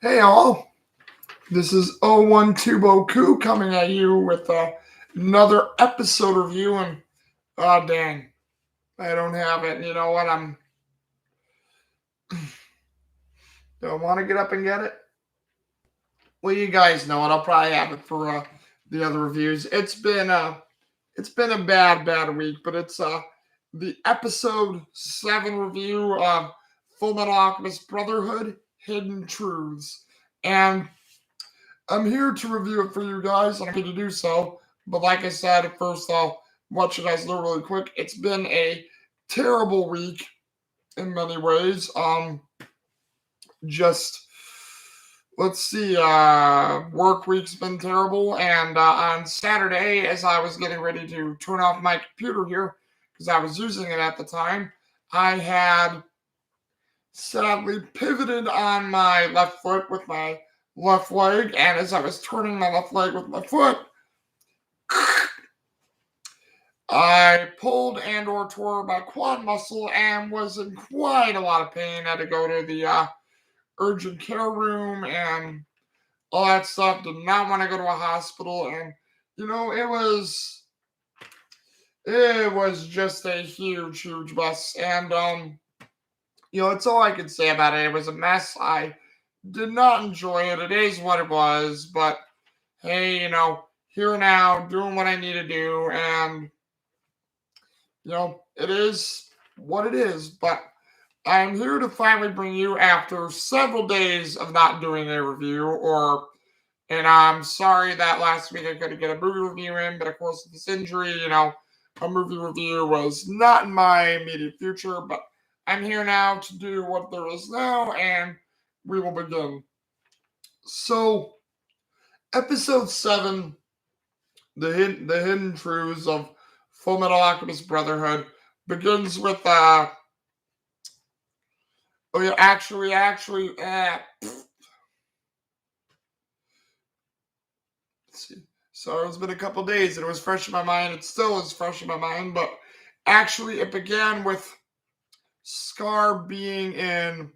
Hey all, this is 012Boku coming at you with another episode review, and oh dang, I don't have it. You know what? Don't want to get up and get it. Well, you guys know it. I'll probably have it for the other reviews. It's been a bad week, but it's the episode 7 review of Fullmetal Alchemist Brotherhood: Hidden Truths, and I'm here to review it for you guys. I'm happy to do so. But like I said, at first I'll let you guys know really quick. It's been a terrible week in many ways. Just let's see. Work week's been terrible, and on Saturday, as I was getting ready to turn off my computer here because I was using it at the time, I had sadly pivoted on my left foot with my left leg, and as I was turning my left leg with my foot, I pulled and or tore my quad muscle and was in quite a lot of pain. I had to go to the urgent care room and all that stuff. Did not want to go to a hospital, and it was just a huge mess. And it's all I can say about it. It was a mess. I did not enjoy it. It is what it was, but hey, here now, doing what I need to do, and it is what it is. But I'm here to finally bring you, after several days of not doing a review, and I'm sorry that last week I couldn't get a movie review in, but of course with this injury, a movie review was not in my immediate future, but I'm here now to do what there is now, and we will begin. So, episode 7, the hidden truths of Fullmetal Alchemist Brotherhood, begins with let's see. So it's been a couple days and it was fresh in my mind. It still is fresh in my mind, but actually it began with Scar being in.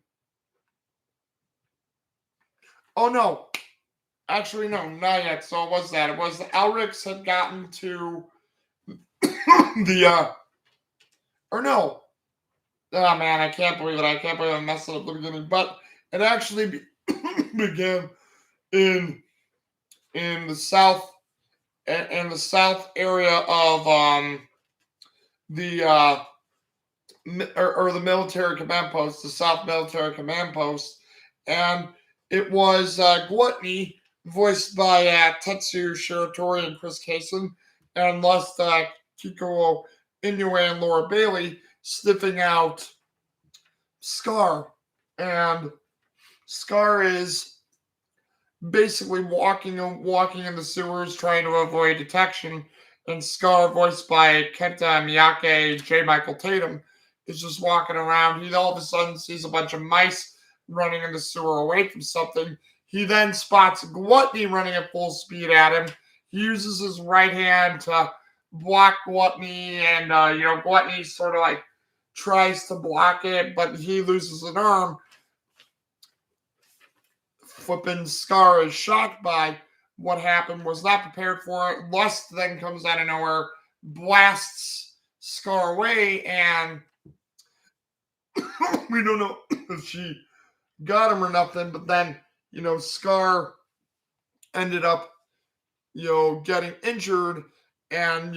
Oh no. Actually, no, not yet. So it was that. It was the Elrics had gotten to the or no. Oh man, I can't believe it. I can't believe I messed it up at the beginning. But it actually began in the south area of the or the military command post, the South Military Command Post, and it was Gluttony, voiced by Tetsu Shiratori and Chris Kaysen, and Lust Kiko Inoue and Laura Bailey sniffing out Scar, and Scar is basically walking in the sewers trying to avoid detection, and Scar, voiced by Kenta Miyake, J. Michael Tatum, is just walking around. He all of a sudden sees a bunch of mice running in the sewer away from something. He then spots Gluttony running at full speed at him. He uses his right hand to block Gluttony, and Gluttony sort of like tries to block it, but he loses an arm. Flippin' Scar is shocked by what happened, was not prepared for it. Lust then comes out of nowhere, blasts Scar away, and we don't know if she got him or nothing, but then, Scar ended up, getting injured and,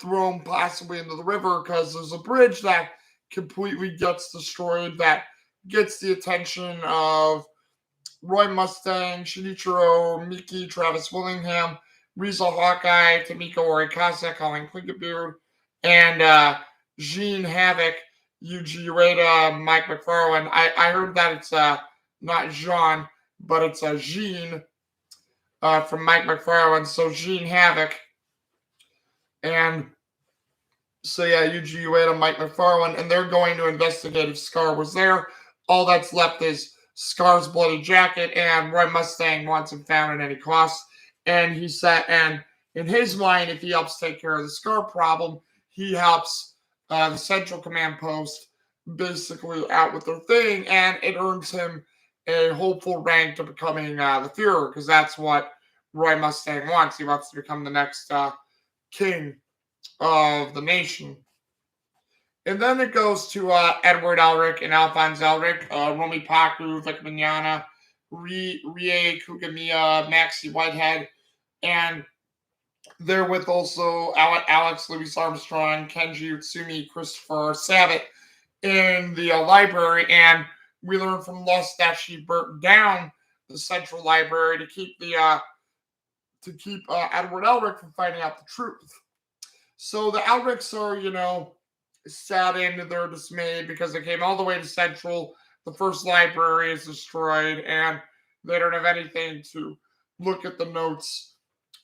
thrown possibly into the river because there's a bridge that completely gets destroyed that gets the attention of Roy Mustang, Shinichiro Miki, Travis Willingham, Riza Hawkeye, Tamiko Orikasa, Colin Clinkerbeard, and Jean Havoc, Yuji Ueda, Mike McFarlane. I heard that it's not Jean, but it's Jean from Mike McFarlane, so Jean Havoc. And so yeah, Yuji Ueda, Mike McFarlane, and they're going to investigate if Scar was there. All that's left is Scar's bloody jacket, and Roy Mustang wants him found at any cost. And he said, and in his mind, if he helps take care of the Scar problem, he helps the Central Command Post basically out with their thing, and it earns him a hopeful rank to becoming the Führer, because that's what Roy Mustang wants. He wants to become the next king of the nation. And then it goes to Edward Elric and Alphonse Elric, Romy Paku, Vic Mignogna, Rie Kugamiya, Maxie Whitehead, and they're with also Alex Louis Armstrong, Kenji Utsumi, Christopher Sabat in the library. And we learn from Lust that she burnt down the central library to keep Edward Elric from finding out the truth. So the Elrics are, saddened, they're dismayed because they came all the way to Central. The first library is destroyed, and they don't have anything to look at the notes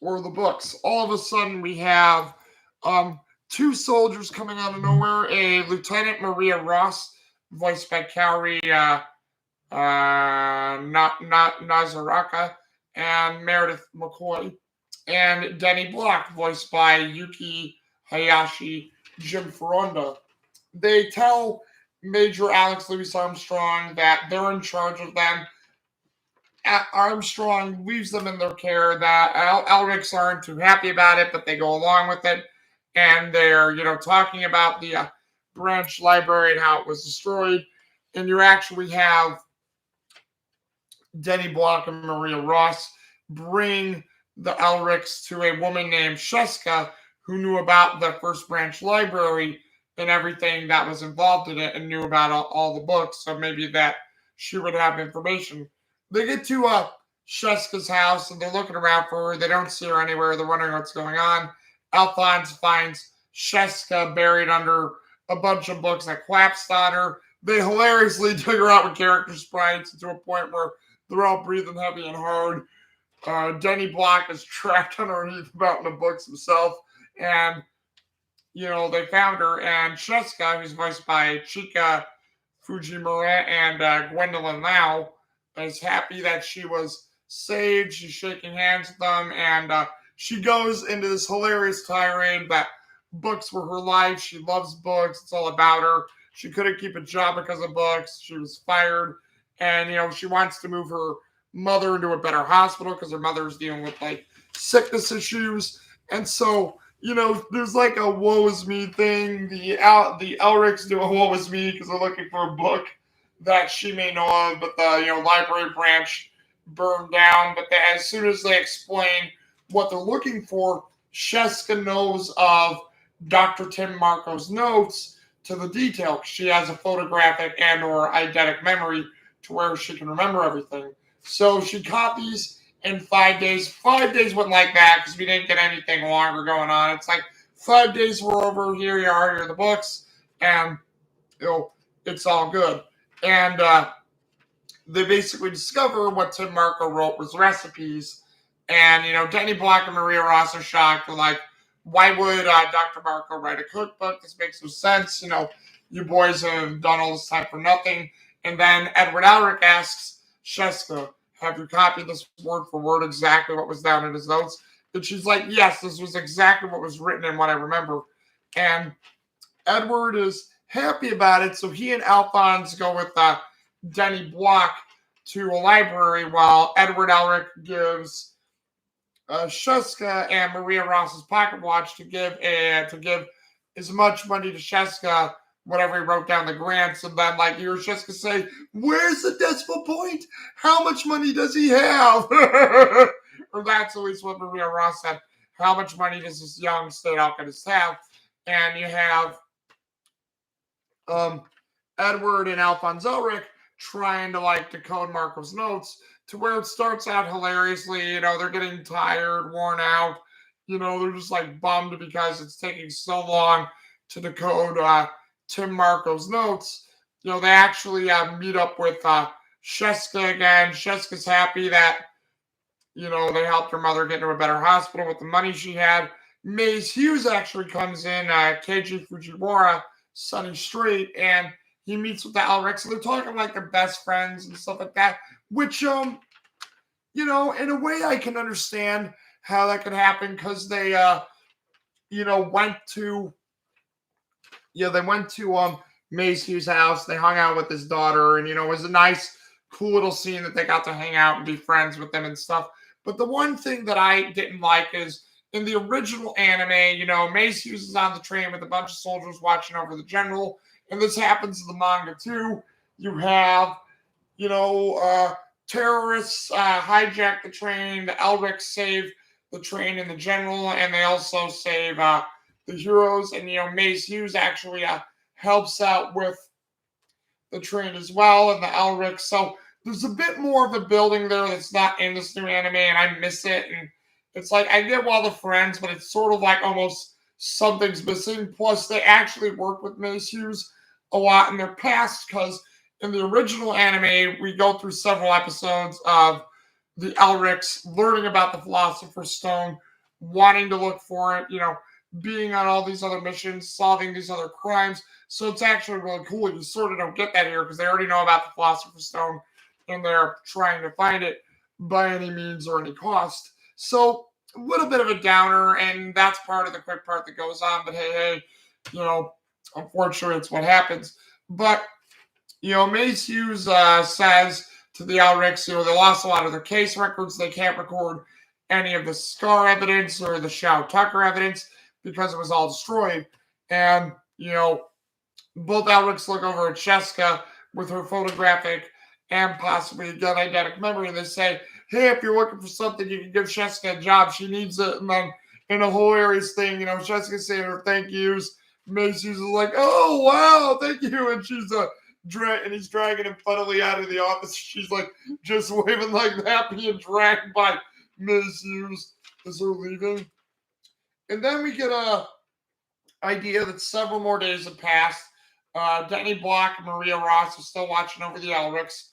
or the books. All of a sudden, we have two soldiers coming out of nowhere: a Lieutenant Maria Ross, voiced by Kaori Nazaraka, and Meredith McCoy, and Denny Block, voiced by Yuki Hayashi, Jim Furonda. They tell Major Alex Louis Armstrong that they're in charge of them. Armstrong leaves them in their care. That Elrics aren't too happy about it, but they go along with it. And they're, talking about the branch library and how it was destroyed. And you actually have Denny Block and Maria Ross bring the Elrics to a woman named Sheska, who knew about the first branch library and everything that was involved in it and knew about all the books, so maybe that she would have information. They get to Sheska's house, and they're looking around for her. They don't see her anywhere. They're wondering what's going on. Alphonse finds Sheska buried under a bunch of books that collapsed on her. They hilariously dig her out with character sprites to a point where they're all breathing heavy and hard. Denny Block is trapped underneath a mountain of books himself, and they found her, and Sheska, who's voiced by Chika Fujimura and Gwendolyn Lau, is happy that she was saved. She's shaking hands with them, and she goes into this hilarious tirade that books were her life. She loves books. It's all about her. She couldn't keep a job because of books. She was fired, and, she wants to move her mother into a better hospital because her mother's dealing with, sickness issues. And so, there's like a woe is me thing. The Elrics do a woe is me because they're looking for a book that she may know of, but the library branch burned down. But as soon as they explain what they're looking for, Sheska knows of Dr. Tim Marco's notes to the detail. She has a photographic and or eidetic memory to where she can remember everything. So she copies in 5 days. 5 days wasn't like that because we didn't get anything longer going on. It's like 5 days were over. Here you are. Here are the books. And, it's all good. And they basically discover what Tim Marco wrote was recipes. And, Denny Block and Maria Ross are shocked. They're like, why would Dr. Marco write a cookbook? This makes no sense. You boys have done all this time for nothing. And then Edward Elric asks Sheska, have you copied this word for word exactly what was down in his notes? And she's like, yes, this was exactly what was written and what I remember. And Edward is happy about it. So he and Alphonse go with Denny Block to a library while Edward Elric gives Sheska and Maria Ross's pocket watch to give as much money to Sheska, whatever he wrote down the grants, and then you hear Sheska say, "Where's the decimal point? How much money does he have?" Or that's at least what Maria Ross said. How much money does this young state alchemist have? And you have Edward and Alphonse Elric trying to decode Marco's notes to where it starts out hilariously. They're getting tired, worn out. They're just bummed because it's taking so long to decode Tim Marco's notes. They actually meet up with Sheska again. Sheska's happy that, they helped her mother get into a better hospital with the money she had. Maze Hughes actually comes in, Keiji Fujiwara, Sunny Straight, and he meets with the Elrics. So they're talking they're best friends and stuff like that, which, in a way I can understand how that could happen because they, went to Maze Hughes' house. They hung out with his daughter, and, it was a nice cool little scene that they got to hang out and be friends with them and stuff. But the one thing that I didn't like is in the original anime, Mace Hughes is on the train with a bunch of soldiers watching over the general. And this happens in the manga too. You have, terrorists hijack the train. The Elrics save the train and the general, and they also save the heroes. And, Mace Hughes actually helps out with the train as well and the Elrics. So there's a bit more of a building there that's not in this new anime, and I miss it. And it's like I get all the friends, but it's sort of like almost something's missing. Plus, they actually worked with Mace Hughes a lot in their past because in the original anime, we go through several episodes of the Elrics learning about the Philosopher's Stone, wanting to look for it, being on all these other missions, solving these other crimes. So it's actually really cool. You sort of don't get that here because they already know about the Philosopher's Stone and they're trying to find it by any means or any cost. So a little bit of a downer, and that's part of the quick part that goes on. But hey, unfortunately, it's what happens. But, Mace Hughes says to the Elrics, they lost a lot of their case records. They can't record any of the Scar evidence or the Shao Tucker evidence because it was all destroyed. And, both Elrics look over at Sheska with her photographic and possibly gun eidetic memory, and they say, hey, if you're looking for something, you can give Sheska a job. She needs it. And then in a hilarious thing, Sheska saying her thank yous. Mace Hughes is like, oh, wow, thank you. And she's and he's dragging him funnily out of the office. She's like just waving like that, being dragged by Mace Hughes as they're leaving. And then we get a idea that several more days have passed. Denny Block and Maria Ross are still watching over the Elrics.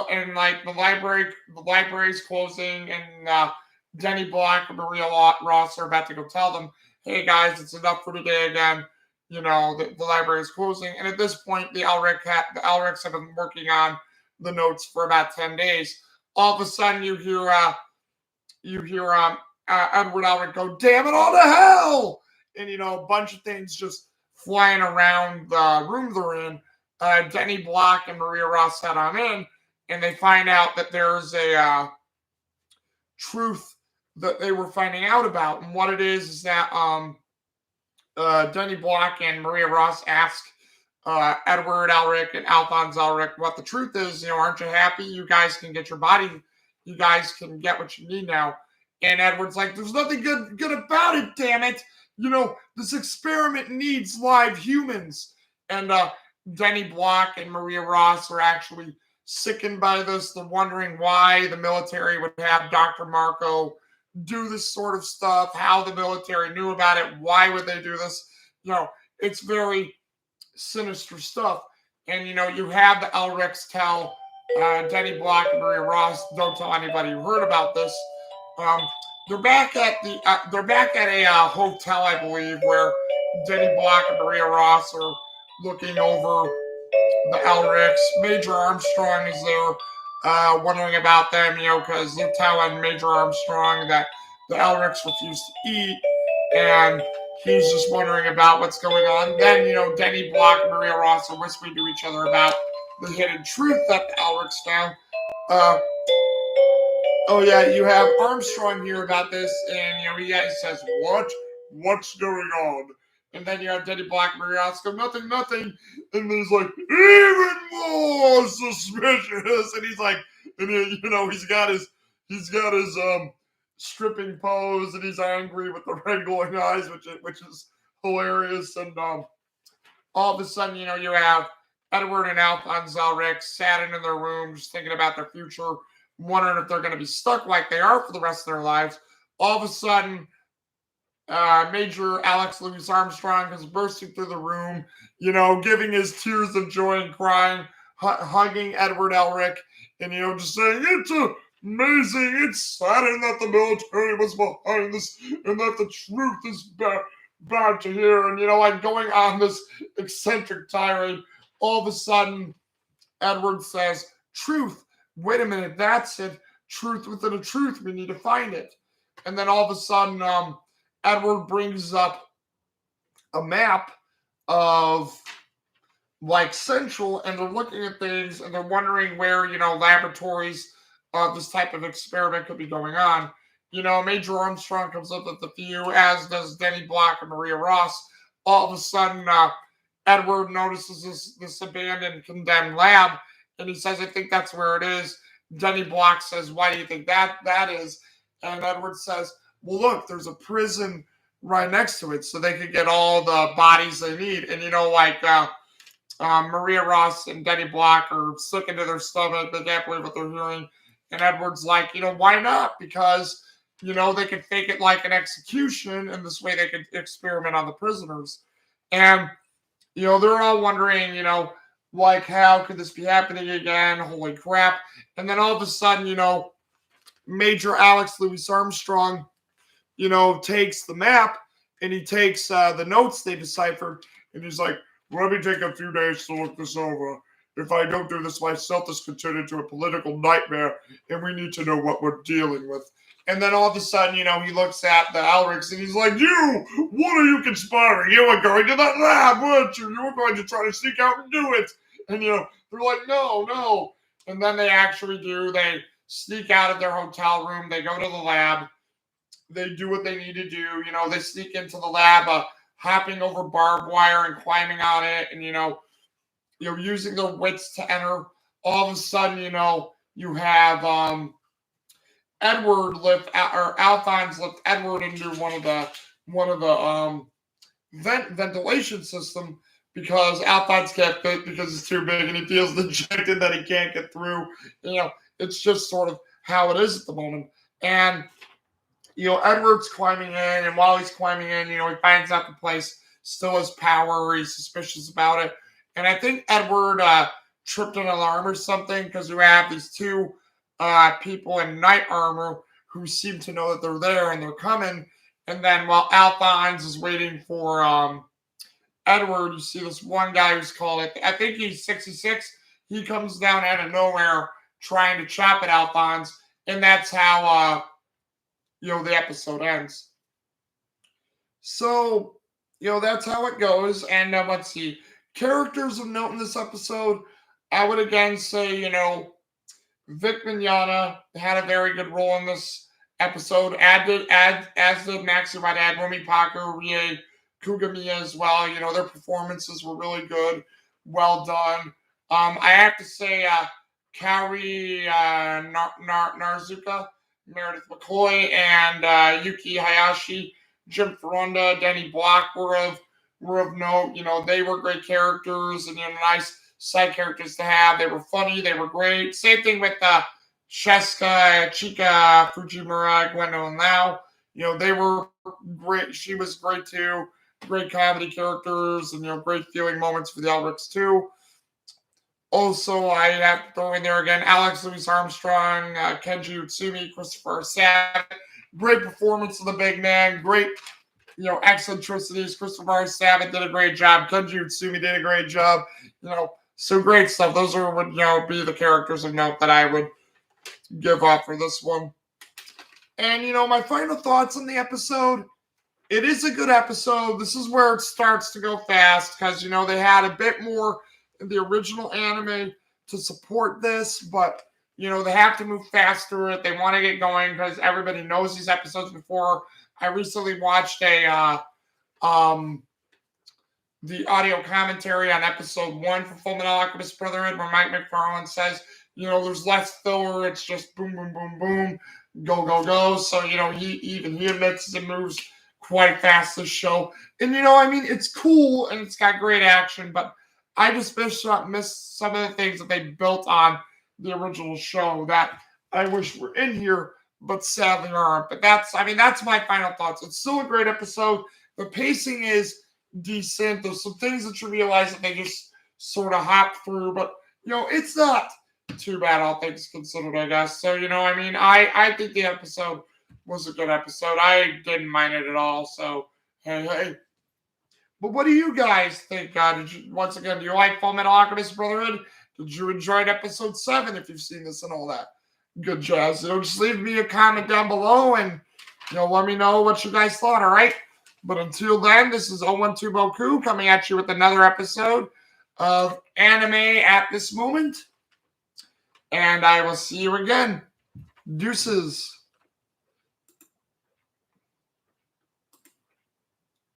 And like the library's closing, and Denny Block and Maria Ross are about to go tell them, hey guys, it's enough for today again. The library is closing. And at this point, the Elrics have been working on the notes for about 10 days. All of a sudden, you hear Edward Elric go, damn it all to hell! And, a bunch of things just flying around the room they're in. Denny Block and Maria Ross head on in, and they find out that there's a truth that they were finding out about. And what it is that Denny Block and Maria Ross ask Edward Elric and Alphonse Elric what the truth is. Aren't you happy? You guys can get your body. You guys can get what you need now. And Edward's like, there's nothing good about it, damn it. This experiment needs live humans. And Denny Block and Maria Ross are actually sickened by this. They're wondering why the military would have Dr. Marco do this sort of stuff, how the military knew about it, why would they do this? It's very sinister stuff. And, you have the Elrics tell Denny Block and Maria Ross, don't tell anybody who heard about this. They're back at a hotel, I believe, where Denny Block and Maria Ross are looking over the Elrics. Major Armstrong is there, wondering about them, because they're telling Major Armstrong that the Elrics refuse to eat, and he's just wondering about what's going on. Then, Denny Block and Maria Ross are whispering to each other about the hidden truth that the Elrics found. Oh yeah, you have Armstrong hear about this, and he says, what's going on? And then you have Denny Block and Maria Ross go, nothing. And he's like, even more suspicious. And he's like, and he's got his stripping pose, and he's angry with the red glowing eyes, which is hilarious. And all of a sudden, you have Edward and Alphonse Elric sat in their rooms thinking about their future, wondering if they're going to be stuck like they are for the rest of their lives. All of a sudden, Major Alex Louis Armstrong is bursting through the room, giving his tears of joy and crying, hugging Edward Elric, and, just saying, it's amazing, it's saddening that the military was behind this, and that the truth is bad to hear, and, going on this eccentric tirade. All of a sudden, Edward says, truth. Wait a minute, that's it. Truth within a truth. We need to find it. And then all of a sudden, Edward brings up a map of like Central, and they're looking at things and they're wondering where, laboratories of this type of experiment could be going on. Major Armstrong comes up with a few, as does Denny Block and Maria Ross. All of a sudden, Edward notices this abandoned, condemned lab, and he says, "I think that's where it is." Denny Block says, "Why do you think that is?" And Edward says, "Well, look, there's a prison right next to it, so they could get all the bodies they need." And Maria Ross and Denny Block are sick into their stomach. They can't believe what they're hearing. And Edward's like, why not? Because, they could fake it like an execution, and this way they could experiment on the prisoners. And, they're all wondering, like, how could this be happening again? Holy crap. And then all of a sudden, Major Alex Louis Armstrong, takes the map and he takes the notes they deciphered, and he's like, "Let me take a few days to look this over. If I don't do this myself, this could turn into a political nightmare, and we need to know what we're dealing with." And then all of a sudden, he looks at the Elrics and he's like, what are you conspiring? You were going to that lab, weren't you? You were going to try to sneak out and do it." And, they're like, no. And then they actually do. They sneak out of their hotel room. They go to the lab. They do what they need to do. They sneak into the lab, hopping over barbed wire and climbing on it, and using their wits to enter. All of a sudden, you have Alphonse lift Edward into one of the ventilation system, because Alphonse can't fit because it's too big and he feels dejected that he can't get through. It's just sort of how it is at the moment. And Edward's climbing in, and while he's climbing in, he finds out the place still has power. He's suspicious about it. And I think Edward tripped an alarm or something, because we have these two people in knight armor who seem to know that they're there and they're coming. And then while Alphonse is waiting for Edward, you see this one guy who's called, I think he's 66. He comes down out of nowhere trying to chop at Alphonse. And that's how the episode ends. So, that's how it goes. And let's see. Characters of note in this episode, I would again say, Vic Mignogna had a very good role in this episode, as did Maxi Rydad, Romy Parker, Rie Kugamiya as well. Their performances were really good. Well done. I have to say, Kaori Narzuka, Meredith McCoy, and Yuki Hayashi, Jim Furonda, Denny Block were of note. They were great characters, and nice side characters to have. They were funny. They were great. Same thing with Sheska, Chika, Fujimura, Gwendolyn Lau. They were great. She was great too. Great comedy characters, and great feeling moments for the Elrics too. Also, I have to throw in there again Alex Louis Armstrong, Kenji Utsumi, Christopher Sabat. Great performance of the big man. Great, eccentricities. Christopher Sabat did a great job. Kenji Utsumi did a great job. So great stuff. Those would be the characters of note that I would give up for this one. And my final thoughts on the episode. It is a good episode. This is where it starts to go fast, because they had a bit more in the original anime to support this, but they have to move fast through it. They want to get going because everybody knows these episodes before. I recently watched the audio commentary on episode 1 for Fullmetal Alchemist Brotherhood, where Mike McFarlane says, there's less filler. It's just boom, boom, boom, boom, go, go, go. So, he admits it moves quite fast, this show. And, it's cool and it's got great action, but I just missed some of the things that they built on the original show that I wish were in here, but sadly aren't. But that's my final thoughts. It's still a great episode. The pacing is decent. There's some things that you realize that they just sort of hop through, but it's not too bad, all things considered, I guess. So I think the episode was a good episode. I didn't mind it at all. So hey. But what do you guys think? Do you like Fullmetal Alchemist Brotherhood? Did you enjoy episode 7 if you've seen this and all that good jazz? Just leave me a comment down below and let me know what you guys thought, all right? But until then, this is 012Boku coming at you with another episode of anime at this moment. And I will see you again. Deuces.